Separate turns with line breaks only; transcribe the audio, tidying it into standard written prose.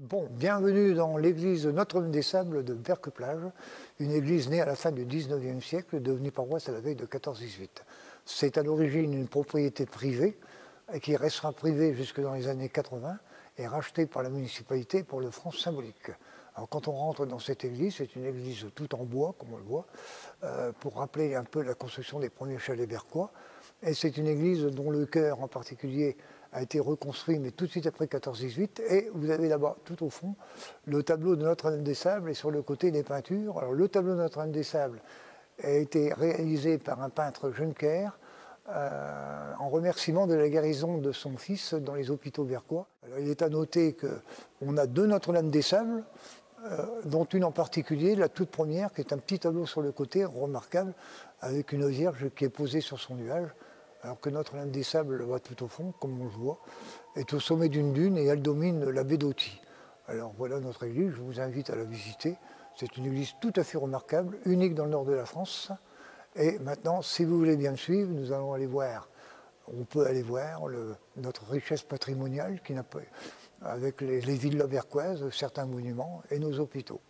Bon, bienvenue dans l'église Notre-Dame-des-Sables de Berck-Plage, une église née à la fin du 19e siècle, devenue paroisse à la veille de 1418. C'est à l'origine une propriété privée, qui restera privée jusque dans les années 80, et rachetée par la municipalité pour le franc symbolique. Alors quand on rentre dans cette église, c'est une église toute en bois, comme on le voit, pour rappeler un peu la construction des premiers chalets berquois. Et c'est une église dont le chœur en particulier a été reconstruit, mais tout de suite après 1418. Et vous avez là-bas, tout au fond, le tableau de Notre-Dame-des-Sables et sur le côté des peintures. Alors le tableau de Notre-Dame-des-Sables a été réalisé par un peintre Juncker en remerciement de la guérison de son fils dans les hôpitaux berquois. Alors il est à noter qu'on a deux Notre-Dame-des-Sables, dont une en particulier, la toute première, qui est un petit tableau sur le côté, remarquable, avec une Vierge qui est posée sur son nuage, alors que Notre-Dame-des-Sables, le voit tout au fond, comme on le voit, est au sommet d'une dune et elle domine la baie d'Authie. Alors voilà notre église, je vous invite à la visiter. C'est une église tout à fait remarquable, unique dans le nord de la France. Et maintenant, si vous voulez bien me suivre, nous allons aller voir, on peut aller voir notre richesse patrimoniale qui n'a pas, avec les villas berquoises, certains monuments et nos hôpitaux.